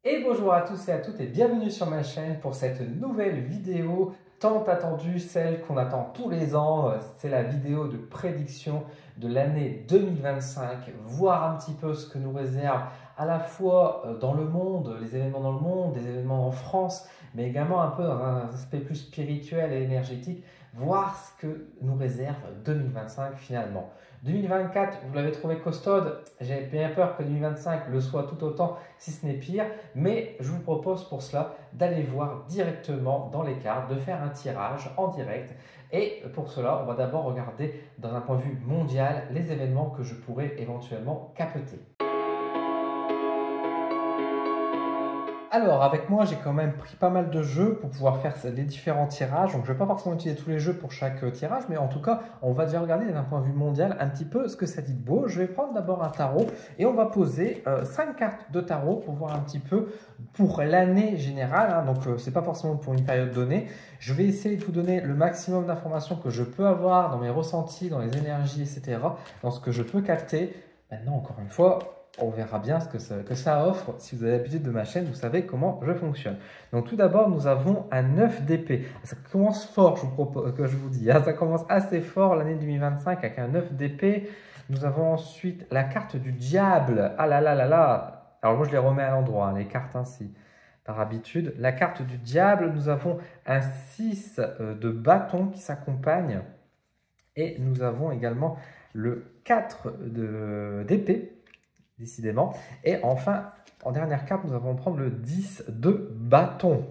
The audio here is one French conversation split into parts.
Et bonjour à tous et à toutes et bienvenue sur ma chaîne pour cette nouvelle vidéo tant attendue, celle qu'on attend tous les ans. C'est la vidéo de prédiction de l'année 2025, voir un petit peu ce que nous réserve à la fois dans le monde, les événements dans le monde, des événements en France, mais également un peu dans un aspect plus spirituel et énergétique, voir ce que nous réserve 2025 finalement. 2024, vous l'avez trouvé costaude, j'ai bien peur que 2025 le soit tout autant, si ce n'est pire. Mais je vous propose pour cela d'aller voir directement dans les cartes, de faire un tirage en direct. Et pour cela, on va d'abord regarder dans un point de vue mondial les événements que je pourrais éventuellement capter. Alors, avec moi, j'ai quand même pris pas mal de jeux pour pouvoir faire les différents tirages. Donc, je ne vais pas forcément utiliser tous les jeux pour chaque tirage, mais en tout cas, on va déjà regarder d'un point de vue mondial un petit peu ce que ça dit de beau. Je vais prendre d'abord un tarot et on va poser 5 cartes de tarot pour voir un petit peu pour l'année générale. Donc, ce n'est pas forcément pour une période donnée. Je vais essayer de vous donner le maximum d'informations que je peux avoir dans mes ressentis, dans les énergies, etc., dans ce que je peux capter. Maintenant, encore une fois, on verra bien ce que ça offre. Si vous avez l'habitude de ma chaîne, vous savez comment je fonctionne. Donc tout d'abord, nous avons un 9 d'épée. Ça commence fort, je vous propose, que je vous dis. Ça commence assez fort l'année 2025 avec un 9 d'épée. Nous avons ensuite la carte du diable. Ah là là là là. Alors moi, je les remets à l'endroit, les cartes ainsi, par habitude. La carte du diable, nous avons un 6 de bâton qui s'accompagne. Et nous avons également le 4 d'épée. Décidément. Et enfin, en dernière carte, nous allons prendre le 10 de bâton.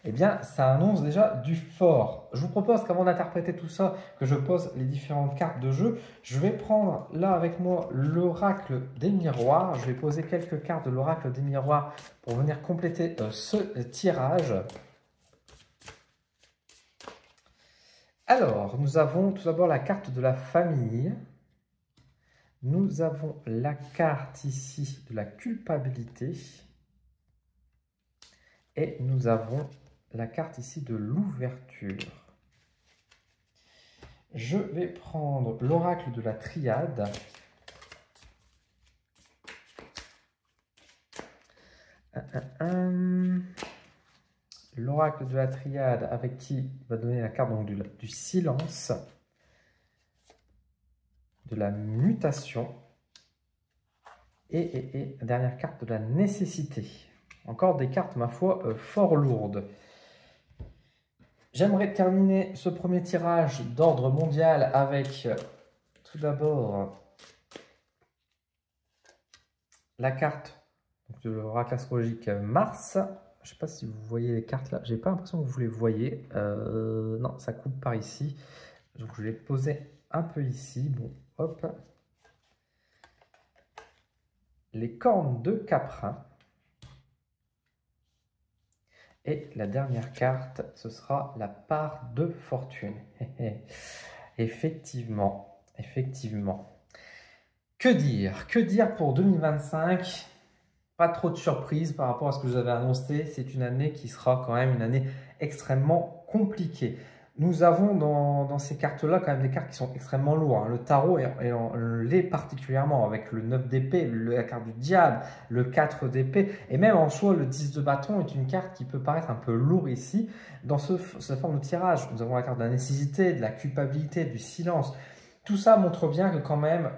Eh bien, ça annonce déjà du fort. Je vous propose qu'avant d'interpréter tout ça, que je pose les différentes cartes de jeu. Je vais prendre là avec moi l'oracle des miroirs. Je vais poser quelques cartes de l'oracle des miroirs pour venir compléter ce tirage. Alors, nous avons tout d'abord la carte de la famille. Nous avons la carte ici de la culpabilité et nous avons la carte ici de l'ouverture. Je vais prendre l'oracle de la triade. L'oracle de la triade avec qui va donner la carte donc, du silence, de la mutation et dernière carte de la nécessité. Encore des cartes, ma foi, fort lourdes. J'aimerais terminer ce premier tirage d'ordre mondial avec tout d'abord la carte de l'oracle astrologique Mars. Je ne sais pas si vous voyez les cartes là. Je n'ai pas l'impression que vous les voyez. Non, ça coupe par ici. Donc je vais poser un peu ici. Bon, hop. Les cornes de Caprin. Et la dernière carte, ce sera la part de fortune. Effectivement, effectivement. Que dire? Que dire pour 2025? Pas trop de surprises par rapport à ce que je vous avais annoncé. C'est une année qui sera quand même une année extrêmement compliquée. Nous avons dans ces cartes-là quand même des cartes qui sont extrêmement lourdes. Le tarot l'est particulièrement avec le 9 d'épée, la carte du diable, le 4 d'épée. Et même en soi, le 10 de bâton est une carte qui peut paraître un peu lourde ici. Dans cette forme de tirage, nous avons la carte de la nécessité, de la culpabilité, du silence. Tout ça montre bien que quand même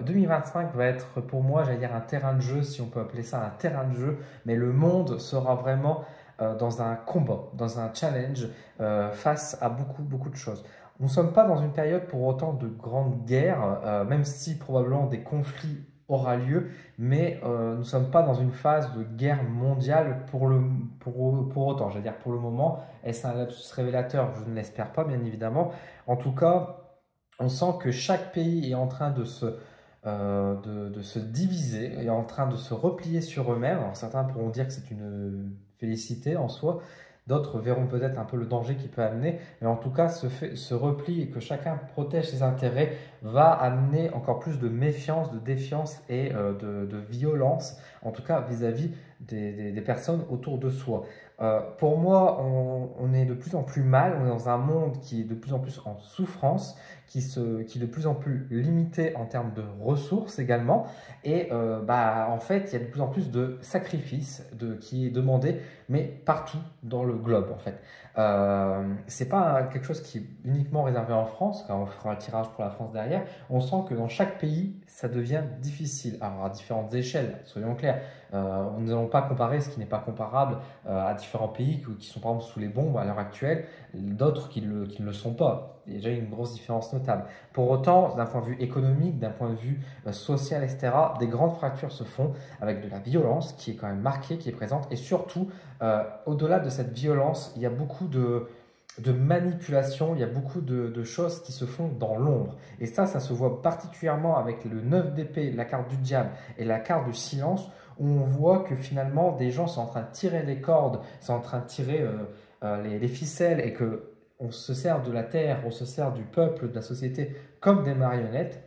2025 va être pour moi, j'allais dire un terrain de jeu, si on peut appeler ça un terrain de jeu. Mais le monde sera vraiment dans un combat, dans un challenge face à beaucoup de choses. Nous ne sommes pas dans une période pour autant de grandes guerres, même si probablement des conflits aura lieu, mais nous ne sommes pas dans une phase de guerre mondiale pour autant. Je veux dire, pour le moment, est-ce un lapsus révélateur? Je ne l'espère pas, bien évidemment. En tout cas, on sent que chaque pays est en train de se diviser, est en train de se replier sur eux-mêmes. Alors certains pourront dire que c'est une félicité en soi, d'autres verront peut-être un peu le danger qu'il peut amener, mais en tout cas ce repli et que chacun protège ses intérêts va amener encore plus de méfiance, de défiance et de violence, en tout cas vis-à-vis des personnes autour de soi. Pour moi, on est de plus en plus mal, on est dans un monde qui est de plus en plus en souffrance, qui est de plus en plus limité en termes de ressources également. Et en fait, il y a de plus en plus de sacrifices qui est demandé, mais partout dans le globe en fait. C'est pas quelque chose qui est uniquement réservé en France, car on fera un tirage pour la France derrière. On sent que dans chaque pays, ça devient difficile. Alors à différentes échelles, soyons clairs. Nous n'allons pas comparer ce qui n'est pas comparable à différents pays qui sont par exemple sous les bombes à l'heure actuelle, d'autres qui ne le sont pas. Il y a déjà une grosse différence notable. Pour autant, d'un point de vue économique, d'un point de vue social, etc., des grandes fractures se font avec de la violence qui est quand même marquée, qui est présente. Et surtout, au-delà de cette violence, il y a beaucoup de manipulation, il y a beaucoup de choses qui se font dans l'ombre. Et ça se voit particulièrement avec le 9 d'épée, la carte du diable et la carte du silence, où on voit que finalement des gens sont en train de tirer les cordes, sont en train de tirer les ficelles et que on se sert de la terre, on se sert du peuple, de la société comme des marionnettes.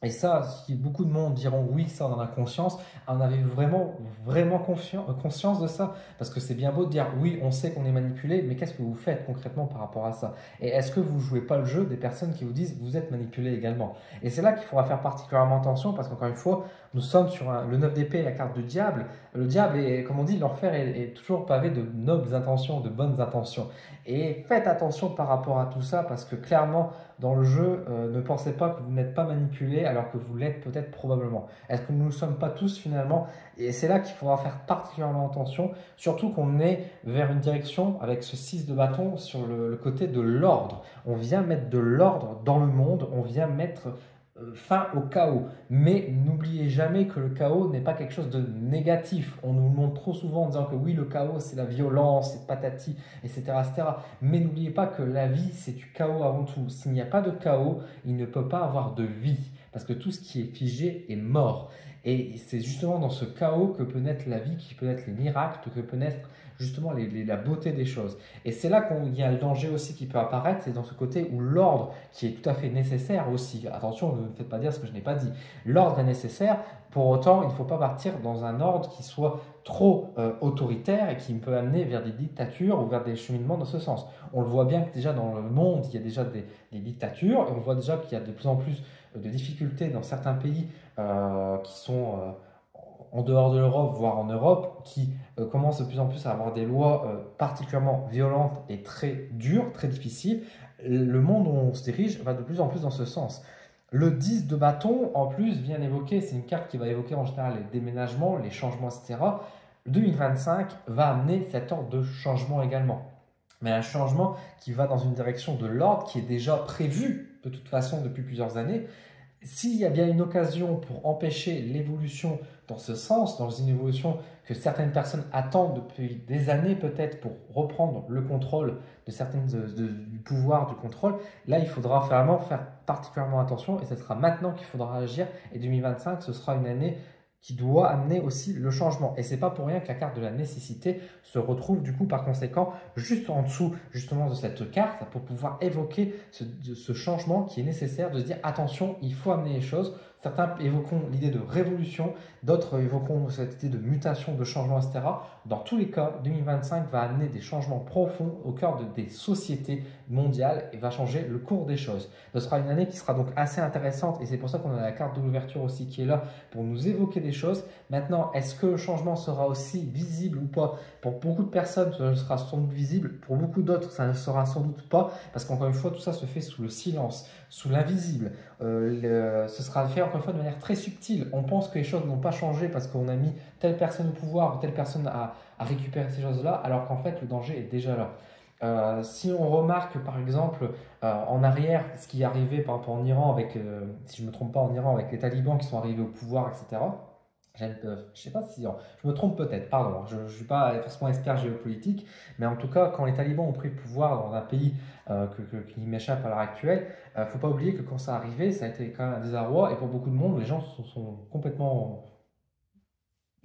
Et ça, si beaucoup de monde diront oui, ça on en a conscience, on avait vraiment conscience de ça, parce que c'est bien beau de dire oui, on sait qu'on est manipulé, mais qu'est-ce que vous faites concrètement par rapport à ça? Et est-ce que vous jouez pas le jeu des personnes qui vous disent vous êtes manipulé également? Et c'est là qu'il faudra faire particulièrement attention, parce qu'encore une fois, nous sommes sur le 9 d'épée, la carte du diable. Le diable est, comme on dit, l'enfer est toujours pavé de nobles intentions, de bonnes intentions. Et faites attention par rapport à tout ça, parce que clairement, dans le jeu, ne pensez pas que vous n'êtes pas manipulé alors que vous l'êtes peut-être probablement. Est-ce que nous ne le sommes pas tous finalement? Et c'est là qu'il faudra faire particulièrement attention, surtout qu'on est vers une direction avec ce 6 de bâton sur le côté de l'ordre. On vient mettre de l'ordre dans le monde, on vient mettre fin au chaos. Mais n'oubliez jamais que le chaos n'est pas quelque chose de négatif. On nous le montre trop souvent en disant que oui, le chaos, c'est la violence, c'est patati, etc., etc. Mais n'oubliez pas que la vie, c'est du chaos avant tout. S'il n'y a pas de chaos, il ne peut pas avoir de vie. Parce que tout ce qui est figé est mort. Et c'est justement dans ce chaos que peut naître la vie, qui peut naître les miracles, que peut naître justement la beauté des choses. Et c'est là qu'il y a le danger aussi qui peut apparaître, c'est dans ce côté où l'ordre, qui est tout à fait nécessaire aussi, attention, ne me faites pas dire ce que je n'ai pas dit, l'ordre est nécessaire, pour autant, il ne faut pas partir dans un ordre qui soit trop autoritaire et qui peut amener vers des dictatures ou vers des cheminements dans ce sens. On le voit bien que déjà dans le monde, il y a déjà des dictatures, et on voit déjà qu'il y a de plus en plus de difficultés dans certains pays qui sont en dehors de l'Europe, voire en Europe, qui commencent de plus en plus à avoir des lois particulièrement violentes et très dures, très difficiles. Le monde où on se dirige va de plus en plus dans ce sens. Le 10 de bâton, en plus, vient évoquer, c'est une carte qui va évoquer en général les déménagements, les changements, etc. 2025 va amener cet ordre de changement également. Mais un changement qui va dans une direction de l'ordre qui est déjà prévu de toute façon depuis plusieurs années. S'il y a bien une occasion pour empêcher l'évolution dans ce sens, dans une évolution que certaines personnes attendent depuis des années peut-être pour reprendre le contrôle de certaines du pouvoir, du contrôle, là il faudra vraiment faire particulièrement attention et ce sera maintenant qu'il faudra agir et 2025 ce sera une année qui doit amener aussi le changement. Et c'est pas pour rien que la carte de la nécessité se retrouve du coup par conséquent juste en dessous justement de cette carte pour pouvoir évoquer ce changement qui est nécessaire, de se dire attention, il faut amener les choses. Certains évoqueront l'idée de révolution, d'autres évoqueront cette idée de mutation, de changement, etc. Dans tous les cas, 2025 va amener des changements profonds au cœur des sociétés mondiales et va changer le cours des choses. Ce sera une année qui sera donc assez intéressante et c'est pour ça qu'on a la carte de l'ouverture aussi qui est là pour nous évoquer des choses. Maintenant, est-ce que le changement sera aussi visible ou pas? Pour beaucoup de personnes, ça sera sans doute visible. Pour beaucoup d'autres, ça ne sera sans doute pas parce qu'encore une fois, tout ça se fait sous le silence, sous l'invisible. Ce sera fait encore une fois de manière très subtile. On pense que les choses n'ont pas changé parce qu'on a mis telle personne au pouvoir ou telle personne à récupérer ces choses-là, alors qu'en fait le danger est déjà là. Si on remarque par exemple en arrière ce qui est arrivé par exemple en Iran avec, si je ne me trompe pas en Iran avec les talibans qui sont arrivés au pouvoir, etc. Je ne sais pas si je me trompe peut-être, pardon, je ne suis pas forcément expert géopolitique, mais en tout cas quand les talibans ont pris le pouvoir dans un pays qui m'échappe à l'heure actuelle, il ne faut pas oublier que quand ça arrivait, ça a été quand même un désarroi et pour beaucoup de monde, les gens sont complètement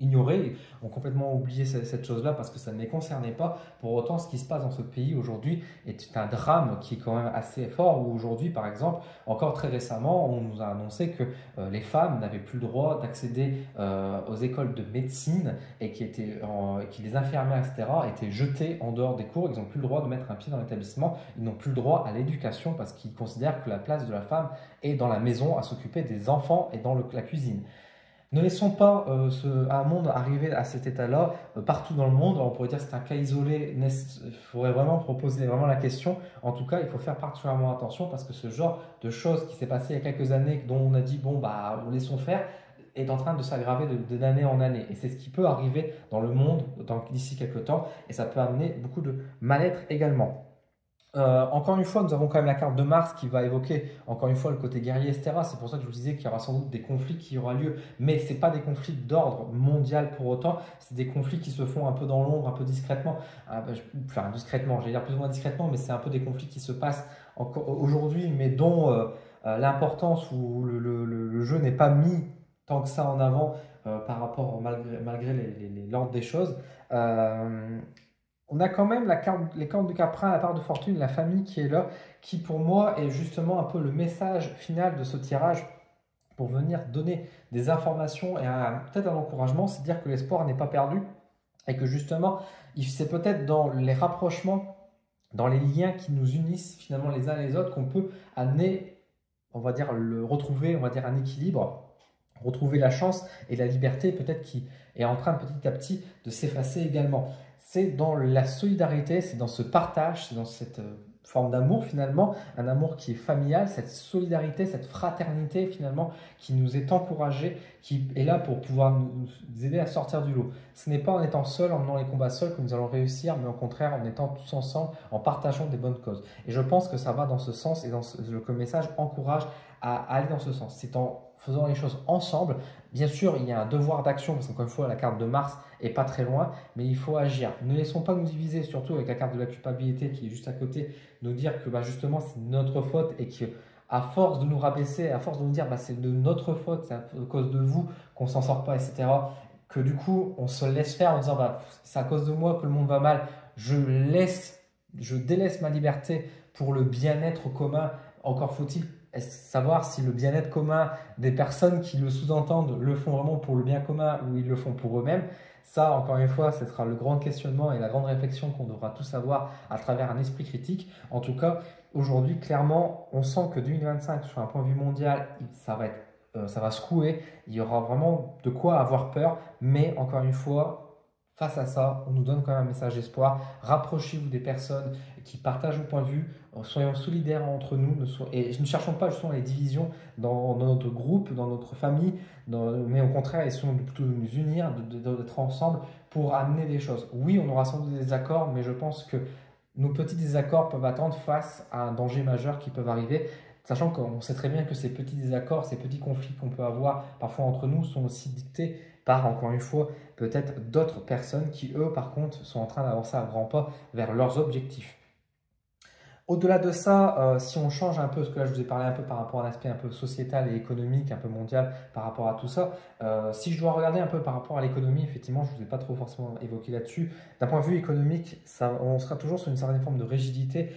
ignoré, ont complètement oublié cette chose-là parce que ça ne les concernait pas. Pour autant, ce qui se passe dans ce pays aujourd'hui est un drame qui est quand même assez fort, où aujourd'hui, par exemple, encore très récemment, on nous a annoncé que les femmes n'avaient plus le droit d'accéder aux écoles de médecine et que les infirmières, etc., étaient jetées en dehors des cours. Ils n'ont plus le droit de mettre un pied dans l'établissement, ils n'ont plus le droit à l'éducation parce qu'ils considèrent que la place de la femme est dans la maison, à s'occuper des enfants et dans la cuisine. Ne laissons pas un monde arriver à cet état-là partout dans le monde. On pourrait dire que c'est un cas isolé. Il faudrait vraiment proposer vraiment la question. En tout cas, il faut faire particulièrement attention parce que ce genre de choses qui s'est passé il y a quelques années, dont on a dit bon bah laissons faire, est en train de s'aggraver d'année en année. Et c'est ce qui peut arriver dans le monde d'ici quelques temps. Et ça peut amener beaucoup de mal-être également. Encore une fois, nous avons quand même la carte de Mars qui va évoquer, encore une fois, le côté guerrier, etc. C'est pour ça que je vous disais qu'il y aura sans doute des conflits qui auront lieu, mais ce n'est pas des conflits d'ordre mondial pour autant, c'est des conflits qui se font un peu dans l'ombre, un peu discrètement. Enfin, discrètement, j'allais dire plus ou moins discrètement, mais c'est un peu des conflits qui se passent aujourd'hui, mais dont l'importance ou le jeu n'est pas mis tant que ça en avant par rapport, malgré l'ordre des choses. On a quand même les cornes du Caprin, la part de fortune, la famille qui est là, qui pour moi est justement un peu le message final de ce tirage pour venir donner des informations et peut-être un encouragement, c'est dire que l'espoir n'est pas perdu et que justement, c'est peut-être dans les rapprochements, dans les liens qui nous unissent finalement les uns les autres qu'on peut amener, on va dire, retrouver, on va dire, un équilibre, retrouver la chance et la liberté peut-être qui est en train petit à petit de s'effacer également. C'est dans la solidarité, c'est dans ce partage, c'est dans cette forme d'amour finalement, un amour qui est familial, cette solidarité, cette fraternité finalement qui nous est encouragée, qui est là pour pouvoir nous aider à sortir du lot. Ce n'est pas en étant seul, en menant les combats seuls que nous allons réussir, mais au contraire en étant tous ensemble, en partageant des bonnes causes. Et je pense que ça va dans ce sens et le message encourage à aller dans ce sens. C'est en faisant les choses ensemble. Bien sûr, il y a un devoir d'action parce qu'encore une fois, la carte de Mars est pas très loin, mais il faut agir. Ne laissons pas nous diviser, surtout avec la carte de la culpabilité qui est juste à côté, nous dire que justement c'est notre faute et que à force de nous rabaisser, à force de nous dire c'est de notre faute, c'est à cause de vous qu'on s'en sort pas, etc., que du coup on se laisse faire en disant c'est à cause de moi que le monde va mal, je délaisse ma liberté pour le bien-être commun. Encore faut-il savoir si le bien-être commun des personnes qui le sous-entendent le font vraiment pour le bien commun ou ils le font pour eux-mêmes. Ça, encore une fois, ce sera le grand questionnement et la grande réflexion qu'on devra tous avoir à travers un esprit critique. En tout cas, aujourd'hui, clairement, on sent que 2025, sur un point de vue mondial, ça va secouer. Il y aura vraiment de quoi avoir peur. Mais encore une fois, face à ça, on nous donne quand même un message d'espoir. Rapprochez-vous des personnes qui partagent vos points de vue. Soyons solidaires entre nous. Et ne cherchons pas justement les divisions dans notre groupe, dans notre famille, mais au contraire, essayons plutôt de nous unir, d'être ensemble pour amener des choses. Oui, on aura sans doute des désaccords, mais je pense que nos petits désaccords peuvent attendre face à un danger majeur qui peut arriver. Sachant qu'on sait très bien que ces petits désaccords, ces petits conflits qu'on peut avoir parfois entre nous sont aussi dictés par, encore une fois, peut-être d'autres personnes qui, eux, par contre, sont en train d'avancer à grands pas vers leurs objectifs. Au-delà de ça, si on change un peu, parce que là je vous ai parlé un peu par rapport à un aspect un peu sociétal et économique, un peu mondial par rapport à tout ça, si je dois regarder un peu par rapport à l'économie, effectivement, je ne vous ai pas trop forcément évoqué là-dessus. D'un point de vue économique, on sera toujours sur une certaine forme de rigidité.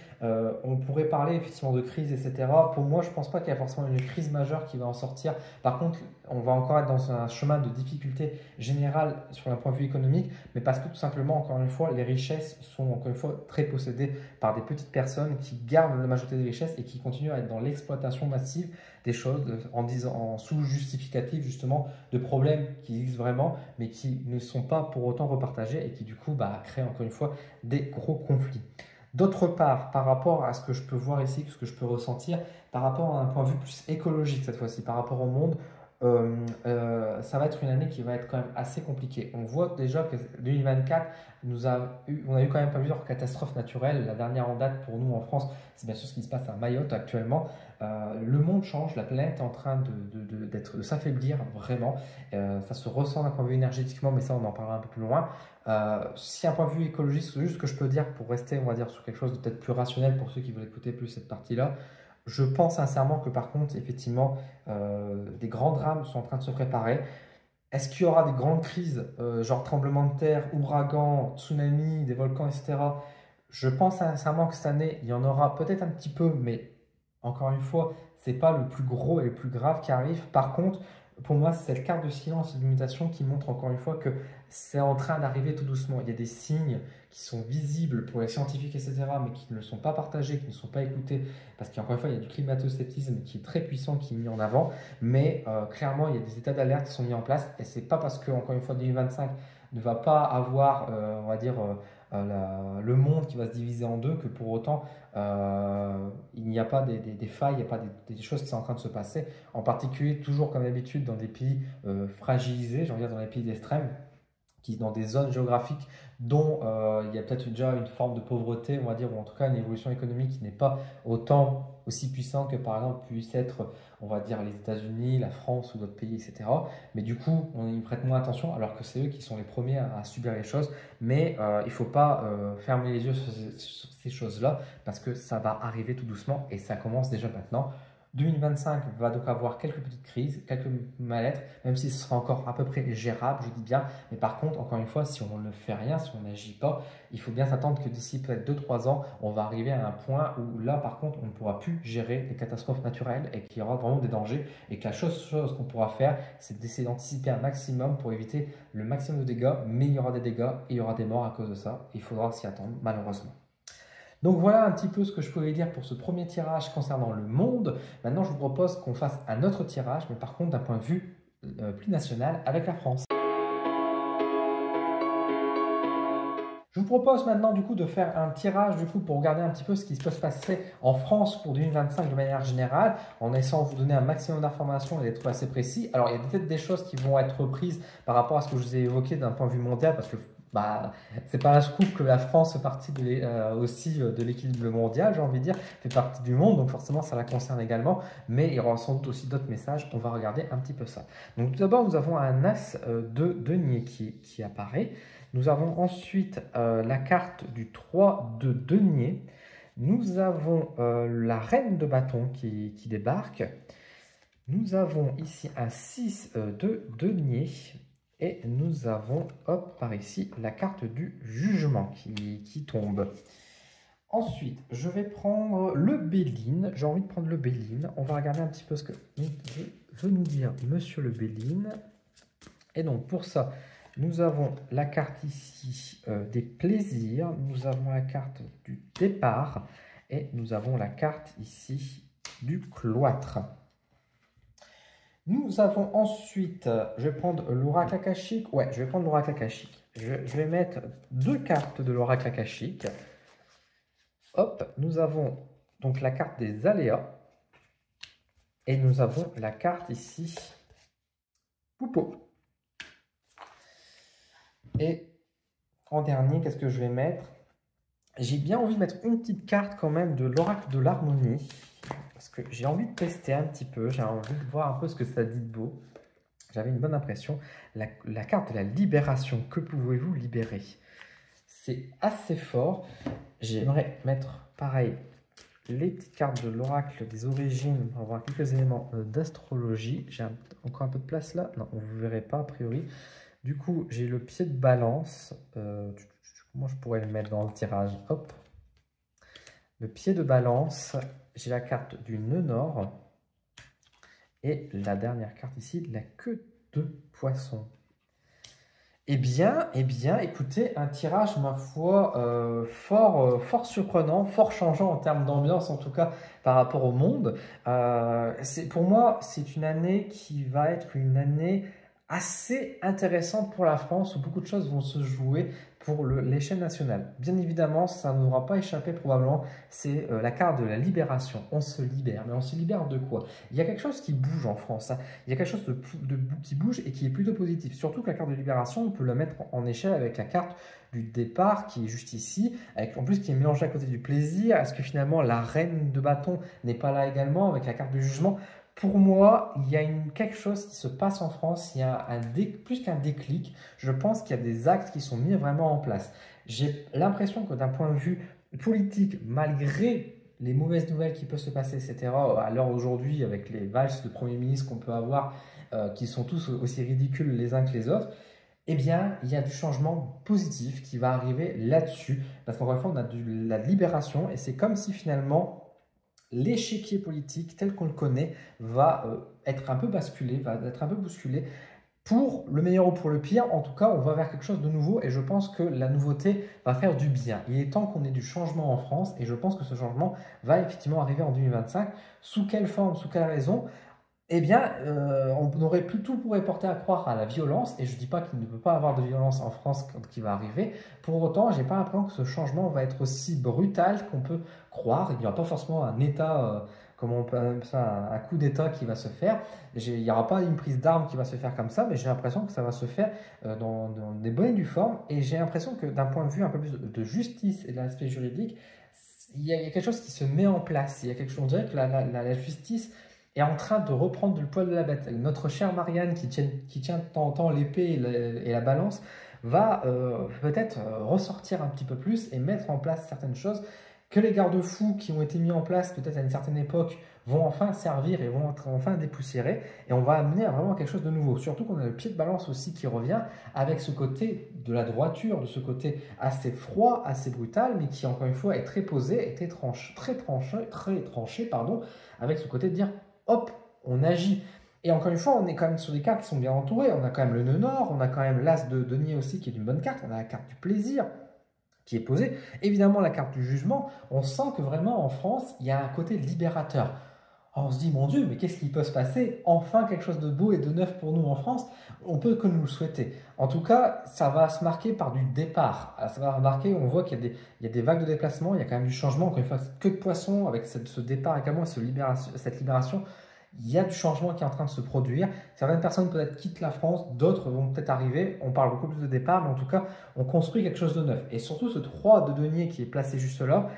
On pourrait parler effectivement de crise, etc. Pour moi, je ne pense pas qu'il y a forcément une crise majeure qui va en sortir. Par contre, on va encore être dans un chemin de difficulté générale sur un point de vue économique, mais parce que tout simplement, encore une fois, les richesses sont encore une fois très possédées par des petites personnes qui gardent la majorité des richesses et qui continuent à être dans l'exploitation massive des choses en sous-justificatif justement de problèmes qui existent vraiment mais qui ne sont pas pour autant repartagés et qui du coup créent encore une fois des gros conflits. D'autre part, par rapport à ce que je peux voir ici, ce que je peux ressentir, par rapport à un point de vue plus écologique cette fois-ci, par rapport au monde, ça va être une année qui va être quand même assez compliquée. On voit déjà que 2024, on a eu quand même plusieurs catastrophes naturelles. La dernière en date pour nous en France, c'est bien sûr ce qui se passe à Mayotte actuellement. Le monde change, la planète est en train de s'affaiblir vraiment. Ça se ressent d'un point de vue énergétiquement, mais ça on en parlera un peu plus loin. Si un point de vue écologique, c'est juste ce que je peux dire pour rester, on va dire, sur quelque chose de peut-être plus rationnel pour ceux qui veulent écouter plus cette partie-là. Je pense sincèrement que par contre, effectivement, des grands drames sont en train de se préparer. Est-ce qu'il y aura des grandes crises, genre tremblements de terre, ouragans, tsunamis, des volcans, etc. Je pense sincèrement que cette année, il y en aura peut-être un petit peu, mais encore une fois, ce n'est pas le plus gros et le plus grave qui arrive. Par contre, pour moi, c'est cette carte de silence et de mutation qui montre encore une fois que c'est en train d'arriver tout doucement. Il y a des signes qui sont visibles pour les scientifiques, etc., mais qui ne sont pas partagés, qui ne sont pas écoutés, parce qu'encore une fois, il y a du climato-sceptisme qui est très puissant, qui est mis en avant, mais clairement, il y a des états d'alerte qui sont mis en place, et c'est pas parce que, encore une fois, 2025 ne va pas avoir, on va dire, le monde qui va se diviser en deux, que pour autant, il n'y a pas des failles, il n'y a pas des choses qui sont en train de se passer, en particulier, toujours comme d'habitude, dans des pays fragilisés, j'ai envie de dire dans les pays d'extrême, qui dans des zones géographiques dont il y a peut-être déjà une forme de pauvreté, on va dire, ou en tout cas une évolution économique qui n'est pas autant aussi puissante que par exemple puisse être, on va dire, les États-Unis, la France ou d'autres pays, etc. Mais du coup, on y prête moins attention alors que c'est eux qui sont les premiers à subir les choses. Mais il ne faut pas fermer les yeux sur ces choses-là parce que ça va arriver tout doucement et ça commence déjà maintenant. 2025 va donc avoir quelques petites crises, quelques mal-être, même si ce sera encore à peu près gérable, je dis bien. Mais par contre, encore une fois, si on ne fait rien, si on n'agit pas, il faut bien s'attendre que d'ici peut-être 2-3 ans, on va arriver à un point où là, par contre, on ne pourra plus gérer les catastrophes naturelles et qu'il y aura vraiment des dangers. Et que la chose qu'on pourra faire, c'est d'essayer d'anticiper un maximum pour éviter le maximum de dégâts. Mais il y aura des dégâts et il y aura des morts à cause de ça. Il faudra s'y attendre, malheureusement. Donc voilà un petit peu ce que je pouvais dire pour ce premier tirage concernant le monde. Maintenant, je vous propose qu'on fasse un autre tirage, mais par contre d'un point de vue plus national avec la France. Je vous propose maintenant du coup de faire un tirage du coup pour regarder un petit peu ce qui peut se passer en France pour 2025 de manière générale, en essayant de vous donner un maximum d'informations et d'être assez précis. Alors il y a peut-être des choses qui vont être reprises par rapport à ce que je vous ai évoqué d'un point de vue mondial, parce que c'est pas un scoop que la France fait partie aussi de l'équilibre mondial, j'ai envie de dire, fait partie du monde, donc forcément ça la concerne également, mais il y aura sans doute aussi d'autres messages, on va regarder un petit peu ça. Donc tout d'abord, nous avons un as de denier qui apparaît. Nous avons ensuite la carte du 3 de denier. Nous avons la reine de bâton qui débarque. Nous avons ici un 6 de denier. Et nous avons, hop, par ici, la carte du jugement qui tombe. Ensuite, je vais prendre le Béline. J'ai envie de prendre le Béline. On va regarder un petit peu ce que veut nous dire Monsieur le Béline. Et donc, pour ça, nous avons la carte ici des plaisirs. Nous avons la carte du départ. Et nous avons la carte ici du cloître. Nous avons ensuite, je vais prendre l'oracle akashique. Ouais, je vais prendre l'oracle akashique. Je vais mettre 2 cartes de l'oracle akashique. Hop, nous avons donc la carte des aléas. Et nous avons la carte ici, Poupeau. Et en dernier, qu'est-ce que je vais mettre? J'ai bien envie de mettre une petite carte quand même de l'oracle de l'harmonie. Parce que j'ai envie de tester un petit peu, j'ai envie de voir un peu ce que ça dit de beau. J'avais une bonne impression. La carte de la libération, que pouvez-vous libérer? C'est assez fort. J'aimerais mettre pareil les petites cartes de l'oracle des origines pour avoir quelques éléments d'astrologie. J'ai encore un peu de place là? Non, vous ne verrez pas a priori. Du coup, j'ai le pied de balance. Comment je pourrais le mettre dans le tirage? Hop. Le pied de balance. J'ai la carte du nœud nord et la dernière carte ici, la queue de poisson. Eh bien, écoutez, un tirage, ma foi, fort surprenant, fort changeant en termes d'ambiance, en tout cas par rapport au monde. Pour moi, c'est une année qui va être une année assez intéressante pour la France, où beaucoup de choses vont se jouer pour l'échelle nationale. Bien évidemment, ça ne nous aura pas échappé probablement, c'est la carte de la libération. On se libère, mais on se libère de quoi? Il y a quelque chose qui bouge en France, hein. Il y a quelque chose qui bouge et qui est plutôt positif. Surtout que la carte de libération, on peut la mettre en échelle avec la carte du départ qui est juste ici, avec, en plus qui est mélangée à côté du plaisir. Est-ce que finalement la reine de bâton n'est pas là également avec la carte du jugement? Pour moi, il y a quelque chose qui se passe en France, il y a plus qu'un déclic. Je pense qu'il y a des actes qui sont mis vraiment en place. J'ai l'impression que d'un point de vue politique, malgré les mauvaises nouvelles qui peuvent se passer, etc., à l'heure d'aujourd'hui, avec les valses de Premier ministre qu'on peut avoir, qui sont tous aussi ridicules les uns que les autres, eh bien, il y a du changement positif qui va arriver là-dessus. Parce qu'encore une fois, on a de la libération et c'est comme si finalement l'échiquier politique tel qu'on le connaît va être un peu basculé, va être un peu bousculé pour le meilleur ou pour le pire. En tout cas, on va vers quelque chose de nouveau et je pense que la nouveauté va faire du bien. Il est temps qu'on ait du changement en France et je pense que ce changement va effectivement arriver en 2025. Sous quelle forme, sous quelle raison? Eh bien, on aurait plutôt pourrait porter à croire à la violence, et je ne dis pas qu'il ne peut pas avoir de violence en France qui va arriver. Pour autant, je n'ai pas l'impression que ce changement va être aussi brutal qu'on peut croire. Il n'y aura pas forcément un État, comme on peut appeler ça, un coup d'État qui va se faire. Il n'y aura pas une prise d'armes qui va se faire comme ça, mais j'ai l'impression que ça va se faire dans des bonnes et due forme. Et j'ai l'impression que d'un point de vue un peu plus de justice et de l'aspect juridique, il y a quelque chose qui se met en place. Il y a quelque chose, on dirait que la justice est en train de reprendre le poil de la bête. Notre chère Marianne, qui tient de temps en temps l'épée et la balance, va peut-être ressortir un petit peu plus et mettre en place certaines choses que les garde-fous qui ont été mis en place peut-être à une certaine époque vont enfin servir et vont être enfin dépoussiérés. Et on va amener à vraiment quelque chose de nouveau. Surtout qu'on a le pied de balance aussi qui revient avec ce côté de la droiture, de ce côté assez froid, assez brutal, mais qui encore une fois est très posé et très tranché, pardon, avec ce côté de dire hop, on agit. Et encore une fois, on est quand même sur des cartes qui sont bien entourées. On a quand même le nœud nord, on a quand même l'as de denier aussi qui est une bonne carte, on a la carte du plaisir qui est posée. Évidemment, la carte du jugement, on sent que vraiment en France, il y a un côté libérateur. On se dit, mon Dieu, mais qu'est-ce qui peut se passer? Enfin, quelque chose de beau et de neuf pour nous en France, on peut que nous le souhaiter. En tout cas, ça va se marquer par du départ. Ça va marquer, on voit qu'il y a des vagues de déplacement, il y a quand même du changement. Encore une fois, que de poisson, avec ce départ également, cette libération, il y a du changement qui est en train de se produire. Certaines personnes peut-être quittent la France, d'autres vont peut-être arriver. On parle beaucoup plus de départ, mais en tout cas, on construit quelque chose de neuf. Et surtout, ce 3 de denier qui est placé juste là,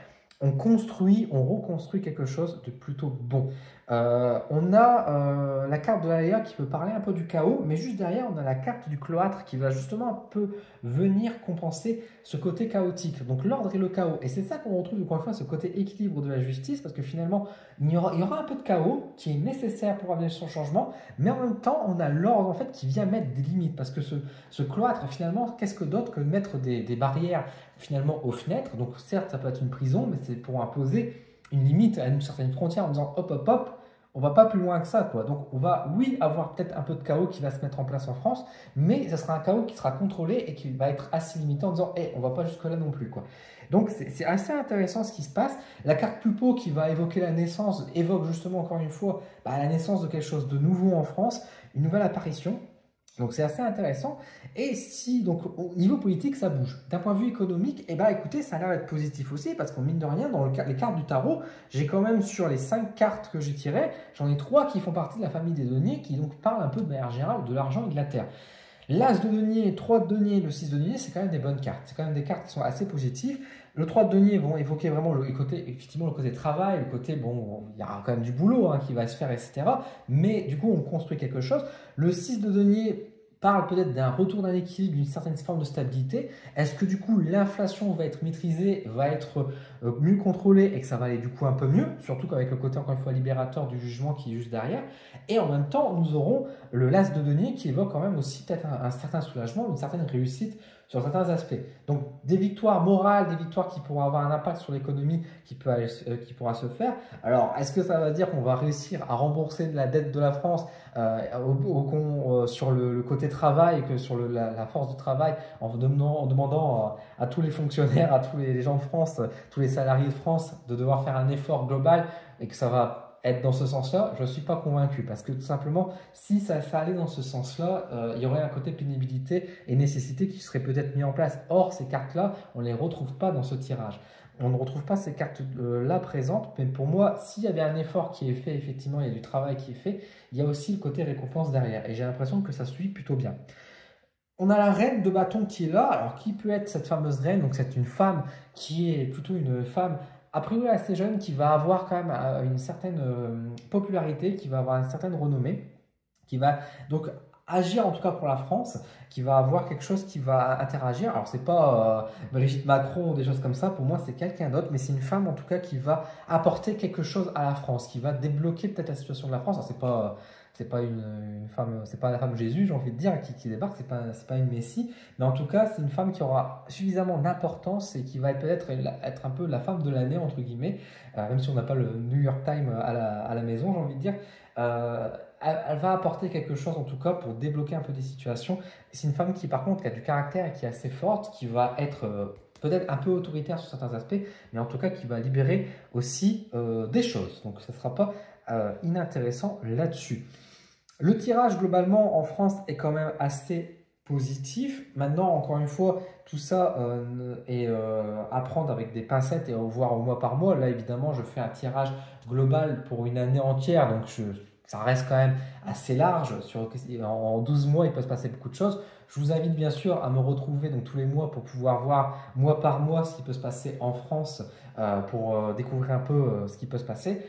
on reconstruit quelque chose de plutôt bon. On a la carte de l'aléa qui peut parler un peu du chaos, mais juste derrière, on a la carte du cloître qui va justement un peu venir compenser ce côté chaotique. Donc l'ordre et le chaos. Et c'est ça qu'on retrouve encore une fois, ce côté équilibre de la justice, parce que finalement, il y aura un peu de chaos qui est nécessaire pour amener son changement, mais en même temps, on a l'ordre en fait qui vient mettre des limites, parce que ce cloître, finalement, qu'est-ce que d'autre que mettre des barrières finalement aux fenêtres? Donc certes, ça peut être une prison, mais c'est pour imposer une limite à une certaine frontière en disant hop, hop, hop, on va pas plus loin que ça, quoi. Donc on va, oui, avoir peut-être un peu de chaos qui va se mettre en place en France, mais ce sera un chaos qui sera contrôlé et qui va être assez limité en disant, hey, on va pas jusque-là non plus, quoi. Donc c'est assez intéressant ce qui se passe. La carte Pupo qui va évoquer la naissance évoque justement encore une fois la naissance de quelque chose de nouveau en France, une nouvelle apparition. Donc c'est assez intéressant. Et si, donc au niveau politique, ça bouge. D'un point de vue économique, eh ben, écoutez, ça a l'air d'être positif aussi, parce qu'en mine de rien, dans les cartes du tarot, j'ai quand même sur les 5 cartes que j'ai tirées, j'en ai 3 qui font partie de la famille des deniers, qui donc parlent un peu de manière générale de l'argent et de la terre. L'As de denier, 3 de denier, le 6 de denier, c'est quand même des bonnes cartes. C'est quand même des cartes qui sont assez positives. Le 3 de denier vont évoquer vraiment le côté, effectivement, le côté travail, le côté, bon, il y aura quand même du boulot qui va se faire, etc. Mais du coup, on construit quelque chose. Le 6 de denier parle peut-être d'un retour d'un équilibre, d'une certaine forme de stabilité. Est-ce que du coup l'inflation va être maîtrisée, va être mieux contrôlée et que ça va aller du coup un peu mieux, surtout qu'avec le côté encore une fois libérateur du jugement qui est juste derrière. Et en même temps, nous aurons le l'as de denier qui évoque quand même aussi peut-être un certain soulagement, une certaine réussite sur certains aspects. Donc des victoires morales, des victoires qui pourront avoir un impact sur l'économie qui pourra se faire. Alors est-ce que ça va dire qu'on va réussir à rembourser de la dette de la France sur le côté travail, que sur la force de travail, en demandant à tous les fonctionnaires, à tous les gens de France, tous les salariés de France de devoir faire un effort global et que ça va être dans ce sens-là, je ne suis pas convaincu parce que tout simplement, si ça allait dans ce sens-là, il y aurait un côté pénibilité et nécessité qui serait peut-être mis en place. Or, ces cartes-là, on ne les retrouve pas dans ce tirage. On ne retrouve pas ces cartes-là présentes, mais pour moi, s'il y avait un effort qui est fait, effectivement, il y a du travail qui est fait, il y a aussi le côté récompense derrière. Et j'ai l'impression que ça suit plutôt bien. On a la reine de bâton qui est là. Alors, qui peut être cette fameuse reine? Donc, c'est une femme qui est plutôt une femme a priori assez jeune, qui va avoir quand même une certaine popularité, qui va avoir une certaine renommée, qui va donc agir en tout cas pour la France, qui va avoir quelque chose qui va interagir. Alors c'est pas Brigitte Macron ou des choses comme ça, pour moi c'est quelqu'un d'autre, mais c'est une femme en tout cas qui va apporter quelque chose à la France, qui va débloquer peut-être la situation de la France. Alors c'est pas une femme, c'est pas la femme Jésus, j'ai envie de dire, qui débarque, c'est pas une Messie, mais en tout cas c'est une femme qui aura suffisamment d'importance et qui va peut-être être un peu la femme de l'année entre guillemets, même si on n'a pas le New York Times à la maison, j'ai envie de dire. Euh, Elle va apporter quelque chose en tout cas pour débloquer un peu des situations. C'est une femme qui par contre qui a du caractère et qui est assez forte, qui va être peut-être un peu autoritaire sur certains aspects, mais en tout cas qui va libérer aussi des choses. Donc ce ne sera pas inintéressant là-dessus. Le tirage globalement en France est quand même assez positif. Maintenant, encore une fois, tout ça est à prendre avec des pincettes et à voir au mois par mois. Là, évidemment, je fais un tirage global pour une année entière, donc ça reste quand même assez large. En 12 mois, il peut se passer beaucoup de choses. Je vous invite bien sûr à me retrouver donc, tous les mois pour pouvoir voir mois par mois ce qui peut se passer en France pour découvrir un peu ce qui peut se passer.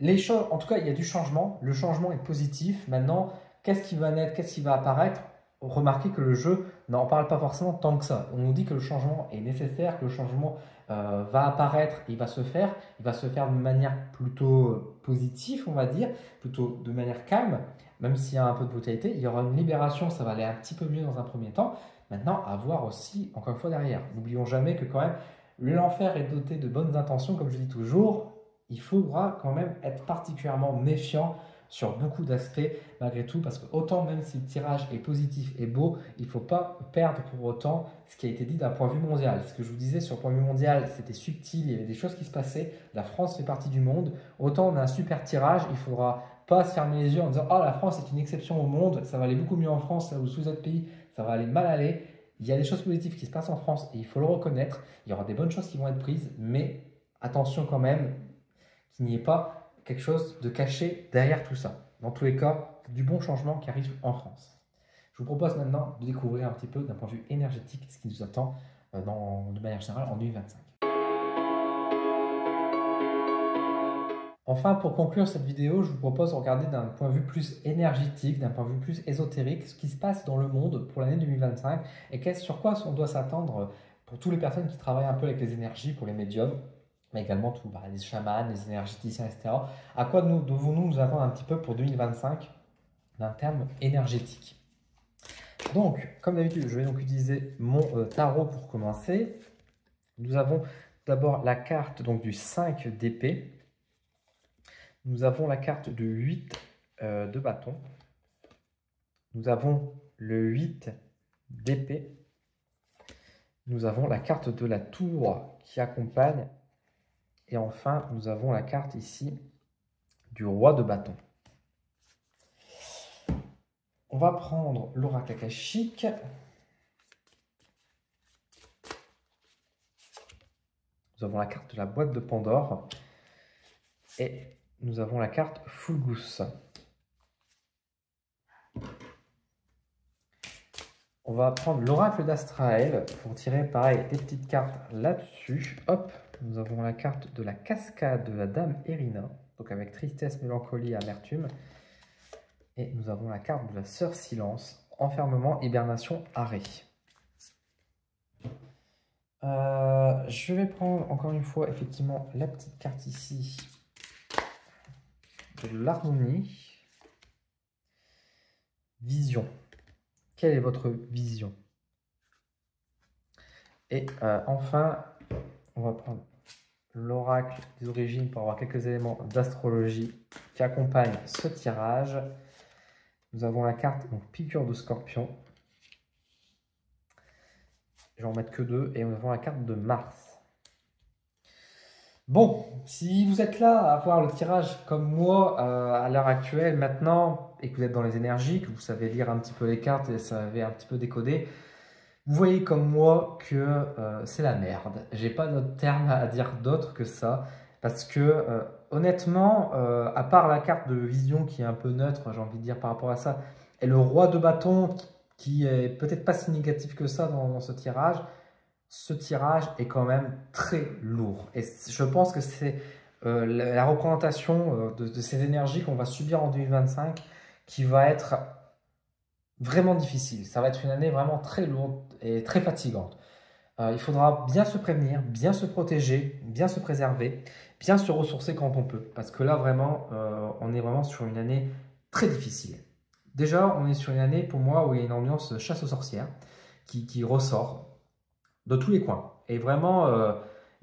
Les choses, en tout cas, il y a du changement. Le changement est positif. Maintenant, qu'est-ce qui va naître, qu'est-ce qui va apparaître? Remarquez que le jeu n'en parle pas forcément tant que ça. On nous dit que le changement est nécessaire, que le changement va apparaître, il va se faire. Il va se faire de manière plutôt positive, on va dire, plutôt de manière calme, même s'il y a un peu de brutalité. Il y aura une libération, ça va aller un petit peu mieux dans un premier temps. Maintenant, à voir aussi, encore une fois, derrière. N'oublions jamais que quand même, l'enfer est doté de bonnes intentions, comme je dis toujours. Il faudra quand même être particulièrement méfiant sur beaucoup d'aspects malgré tout, parce que autant même si le tirage est positif et beau, il ne faut pas perdre pour autant ce qui a été dit d'un point de vue mondial. Ce que je vous disais sur le point de vue mondial, c'était subtil, il y avait des choses qui se passaient, la France fait partie du monde, autant on a un super tirage, il ne faudra pas se fermer les yeux en disant « Oh, la France est une exception au monde, ça va aller beaucoup mieux en France, là où sous autres pays, ça va aller mal aller ». Il y a des choses positives qui se passent en France et il faut le reconnaître, il y aura des bonnes choses qui vont être prises, mais attention quand même, qu'il n'y ait pas quelque chose de caché derrière tout ça. Dans tous les cas, du bon changement qui arrive en France. Je vous propose maintenant de découvrir un petit peu d'un point de vue énergétique ce qui nous attend de manière générale en 2025. Enfin, pour conclure cette vidéo, je vous propose de regarder d'un point de vue plus énergétique, d'un point de vue plus ésotérique, ce qui se passe dans le monde pour l'année 2025 et sur quoi on doit s'attendre pour toutes les personnes qui travaillent un peu avec les énergies, pour les médiums, mais également les chamans, les énergéticiens, etc. À quoi devons-nous nous attendre un petit peu pour 2025 d'un terme énergétique? Donc, comme d'habitude, je vais donc utiliser mon tarot pour commencer. Nous avons d'abord la carte donc, du 5 d'épée. Nous avons la carte de 8 de bâton. Nous avons le 8 d'épée. Nous avons la carte de la tour qui accompagne. Et enfin, nous avons la carte ici du roi de bâton. On va prendre l'oracle akashique. Nous avons la carte de la boîte de Pandore. Et nous avons la carte Fulgus. On va prendre l'oracle d'Astraël pour tirer pareil des petites cartes là-dessus. Hop, nous avons la carte de la cascade de la dame Erina, donc avec tristesse, mélancolie, amertume. Et nous avons la carte de la sœur silence, enfermement, hibernation, arrêt. Je vais prendre encore une fois effectivement la petite carte ici de l'harmonie. Vision. Quelle est votre vision? Et enfin, on va prendre l'oracle des origines pour avoir quelques éléments d'astrologie qui accompagnent ce tirage. Nous avons la carte donc, piqûre de scorpion. Je vais en mettre que 2. Et nous avons la carte de Mars. Bon, si vous êtes là à voir le tirage comme moi à l'heure actuelle maintenant, et que vous êtes dans les énergies, que vous savez lire un petit peu les cartes et savez un petit peu décoder, vous voyez comme moi que c'est la merde. J'ai pas d'autre terme à dire d'autre que ça. Parce que honnêtement, à part la carte de vision qui est un peu neutre, j'ai envie de dire par rapport à ça, et le roi de bâton qui est peut-être pas si négatif que ça dans ce tirage est quand même très lourd. Et je pense que c'est la représentation de ces énergies qu'on va subir en 2025 qui va être vraiment difficile. Ça va être une année vraiment très lourde et très fatigante. Il faudra bien se prévenir, bien se protéger, bien se préserver, bien se ressourcer quand on peut. Parce que là, vraiment, on est vraiment sur une année très difficile. Déjà, on est sur une année, pour moi, où il y a une ambiance chasse aux sorcières qui ressort de tous les coins. Et vraiment,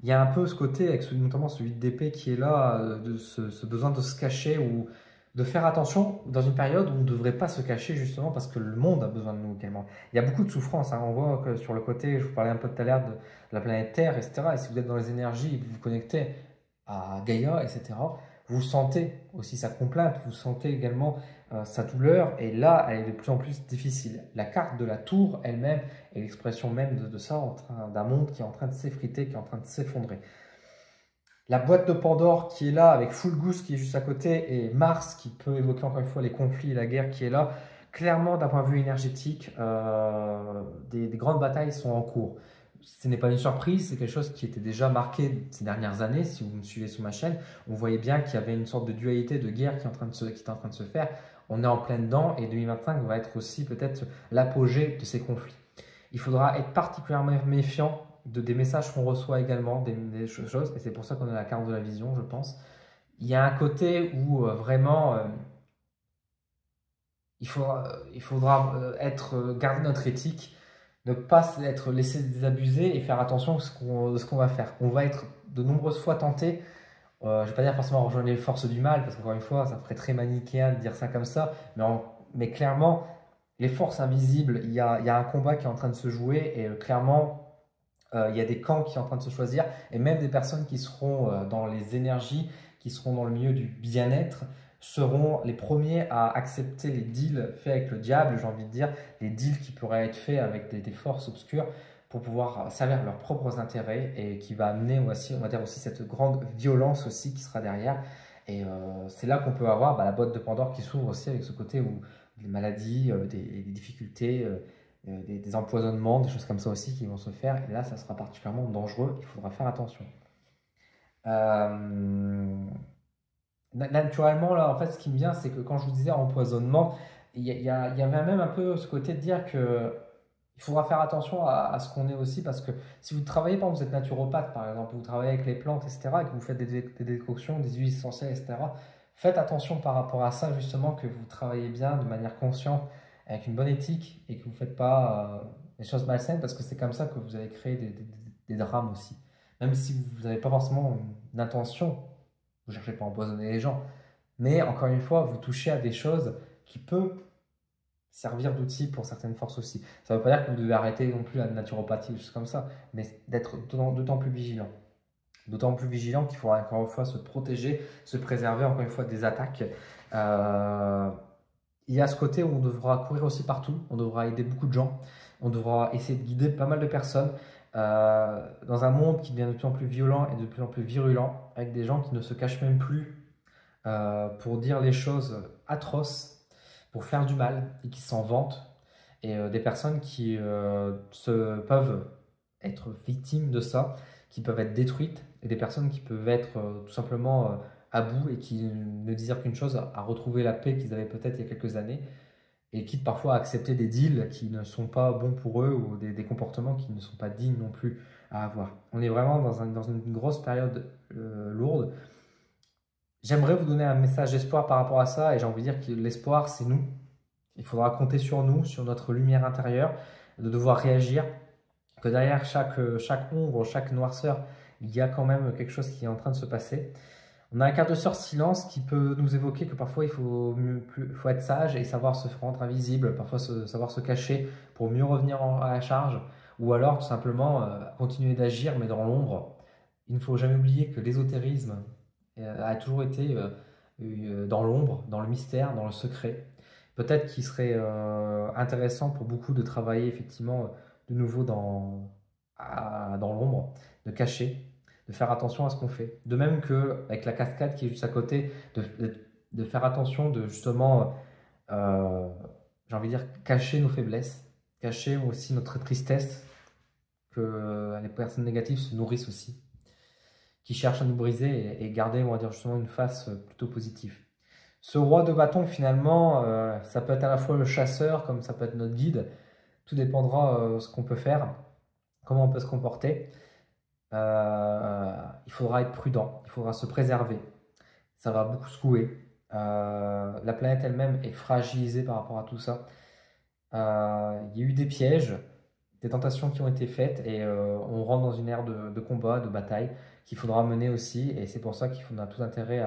il y a un peu ce côté, avec notamment ce 8 d'épée qui est là, de ce besoin de se cacher ou de faire attention dans une période où on ne devrait pas se cacher justement parce que le monde a besoin de nous également. Il y a beaucoup de souffrance, hein. On voit que sur le côté, je vous parlais un peu tout à l'heure de la planète Terre, etc. Et si vous êtes dans les énergies, vous vous connectez à Gaïa, etc., vous sentez aussi sa complainte, vous sentez également sa douleur, et là, elle est de plus en plus difficile. La carte de la tour elle-même est l'expression même de ça, d'un monde qui est en train de s'effriter, qui est en train de s'effondrer. La boîte de Pandore qui est là, avec Full Goose qui est juste à côté, et Mars qui peut évoquer encore une fois les conflits et la guerre qui est là, clairement d'un point de vue énergétique, des grandes batailles sont en cours. Ce n'est pas une surprise, c'est quelque chose qui était déjà marqué ces dernières années. Si vous me suivez sur ma chaîne, on voyait bien qu'il y avait une sorte de dualité de guerre qui est en train de se faire. On est en plein dedans et 2025 va être aussi peut-être l'apogée de ces conflits. Il faudra être particulièrement méfiant des messages qu'on reçoit également, des choses, et c'est pour ça qu'on a la carte de la vision, je pense. Il y a un côté où vraiment il faudra garder notre éthique, ne pas être laissé désabuser et faire attention à ce qu'on va faire. On va être de nombreuses fois tenté, je ne vais pas dire forcément rejoindre les forces du mal, parce qu'encore une fois, ça ferait très manichéen de dire ça comme ça, mais clairement, les forces invisibles, il y a un combat qui est en train de se jouer, et clairement, il y a des camps qui sont en train de se choisir, et même des personnes qui seront dans les énergies, qui seront dans le milieu du bien-être, seront les premiers à accepter les deals faits avec le diable, j'ai envie de dire, les deals qui pourraient être faits avec des forces obscures pour pouvoir servir leurs propres intérêts, et qui va amener aussi, on va dire aussi cette grande violence aussi qui sera derrière. Et c'est là qu'on peut avoir la boîte de Pandore qui s'ouvre aussi avec ce côté où des maladies, des difficultés, des empoisonnements, des choses comme ça aussi qui vont se faire. Et là, ça sera particulièrement dangereux. Il faudra faire attention. Euh, Naturellement, là, en fait, ce qui me vient, c'est que quand je vous disais empoisonnement, il y avait même un peu ce côté de dire que il faudra faire attention à ce qu'on est aussi, parce que si vous travaillez, par exemple, vous êtes naturopathe, par exemple, vous travaillez avec les plantes, etc., et que vous faites des décoctions, des huiles essentielles, etc., faites attention par rapport à ça, justement, que vous travaillez bien de manière consciente, avec une bonne éthique, et que vous ne faites pas des choses malsaines, parce que c'est comme ça que vous allez créer des drames aussi. Même si vous n'avez pas forcément une intention, vous ne cherchez pas à empoisonner les gens, mais encore une fois, vous touchez à des choses qui peuvent servir d'outil pour certaines forces aussi. Ça ne veut pas dire que vous devez arrêter non plus la naturopathie, des choses comme ça, mais d'être d'autant plus vigilant. D'autant plus vigilant qu'il faudra encore une fois se protéger, se préserver encore une fois des attaques. Il y a ce côté où on devra courir aussi partout, on devra aider beaucoup de gens, on devra essayer de guider pas mal de personnes dans un monde qui devient de plus en plus violent et de plus en plus virulent, avec des gens qui ne se cachent même plus pour dire les choses atroces, pour faire du mal et qui s'en vantent, et des personnes qui peuvent être victimes de ça, qui peuvent être détruites, et des personnes qui peuvent être tout simplement à bout et qui ne désirent qu'une chose, à retrouver la paix qu'ils avaient peut-être il y a quelques années, et quitte parfois à accepter des deals qui ne sont pas bons pour eux, ou des comportements qui ne sont pas dignes non plus à avoir. On est vraiment dans une grosse période lourde. J'aimerais vous donner un message d'espoir par rapport à ça, et j'ai envie de dire que l'espoir, c'est nous. Il faudra compter sur nous, sur notre lumière intérieure, de devoir réagir, que derrière chaque ombre, chaque noirceur, il y a quand même quelque chose qui est en train de se passer. On a un quart de sœur silence qui peut nous évoquer que parfois faut être sage et savoir se rendre invisible, parfois savoir se cacher pour mieux revenir à la charge, ou alors tout simplement continuer d'agir mais dans l'ombre. Il ne faut jamais oublier que l'ésotérisme a toujours été dans l'ombre, dans le mystère, dans le secret. Peut-être qu'il serait intéressant pour beaucoup de travailler effectivement de nouveau dans l'ombre, de cacher, de faire attention à ce qu'on fait. De même qu'avec la cascade qui est juste à côté, de faire attention de justement, j'ai envie de dire, cacher nos faiblesses, cacher aussi notre tristesse, que les personnes négatives se nourrissent aussi, qui cherchent à nous briser, et garder, on va dire, justement une face plutôt positive. Ce roi de bâton, finalement, ça peut être à la fois le chasseur, comme ça peut être notre guide. Tout dépendra ce qu'on peut faire, comment on peut se comporter. Il faudra être prudent, il faudra se préserver. Ça va beaucoup secouer. La planète elle-même est fragilisée par rapport à tout ça. Il y a eu des pièges, des tentations qui ont été faites et on rentre dans une ère de combat, de bataille qu'il faudra mener aussi. Et c'est pour ça qu'on a tout intérêt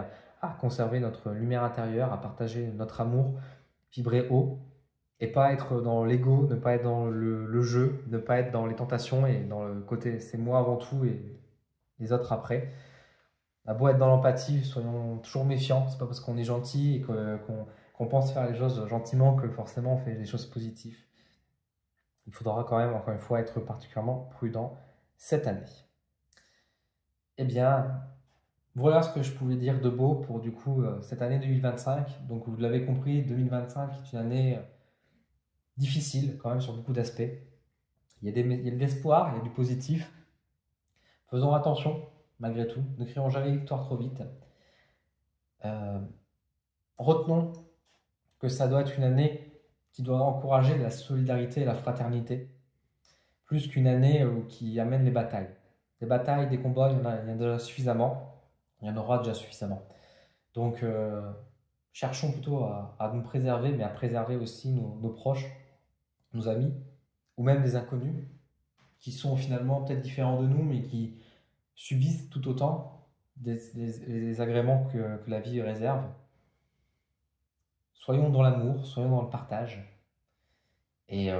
à conserver notre lumière intérieure, à partager notre amour, vibrer haut et pas être dans l'ego, ne pas être dans le jeu, ne pas être dans les tentations et dans le côté c'est moi avant tout et les autres après. On a beau être dans l'empathie, soyons toujours méfiants. C'est pas parce qu'on est gentil et qu'on pense faire les choses gentiment que forcément on fait des choses positives. Il faudra quand même, encore une fois, être particulièrement prudent cette année. Eh bien, voilà ce que je pouvais dire de beau pour du coup cette année 2025. Donc vous l'avez compris, 2025 est une année difficile quand même sur beaucoup d'aspects. Il y a de l'espoir, il y a du positif. Faisons attention malgré tout. Ne crions jamais victoire trop vite. Euh, Retenons que ça doit être une année qui doit encourager la solidarité et la fraternité, plus qu'une année qui amène les batailles. Des batailles, des combats, il y en a déjà suffisamment. Il y en aura déjà suffisamment. Donc, cherchons plutôt à nous préserver, mais à préserver aussi nos proches, nos amis, ou même des inconnus, qui sont finalement peut-être différents de nous, mais qui subissent tout autant des agréments que la vie réserve. Soyons dans l'amour, soyons dans le partage. Et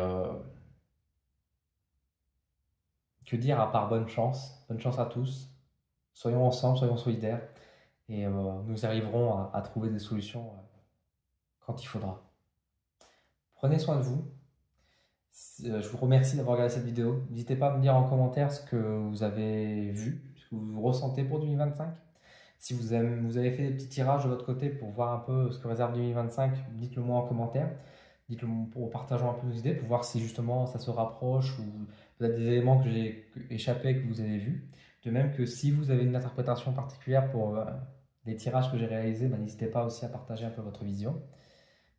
que dire à part bonne chance? Bonne chance à tous. Soyons ensemble, soyons solidaires. Et nous arriverons à trouver des solutions quand il faudra. Prenez soin de vous. Je vous remercie d'avoir regardé cette vidéo. N'hésitez pas à me dire en commentaire ce que vous avez vu, ce que vous ressentez pour 2025. Si vous avez fait des petits tirages de votre côté pour voir un peu ce que réserve 2025, dites-le moi en commentaire. Dites-le pour partageons un peu nos idées, pour voir si justement ça se rapproche ou peut-être des éléments que j'ai échappés que vous avez vus. De même que si vous avez une interprétation particulière pour les tirages que j'ai réalisés, n'hésitez pas aussi à partager un peu votre vision.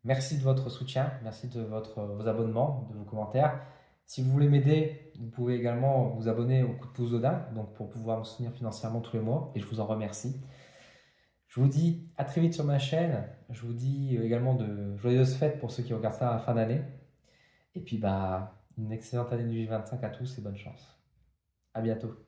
Merci de votre soutien, merci de vos abonnements, de vos commentaires. Si vous voulez m'aider, vous pouvez également vous abonner au coup de pouce d'Odin, donc pour pouvoir me soutenir financièrement tous les mois, et je vous en remercie. Je vous dis à très vite sur ma chaîne. Je vous dis également de joyeuses fêtes pour ceux qui regardent ça à la fin d'année. Et puis une excellente année 2025 à tous et bonne chance. À bientôt.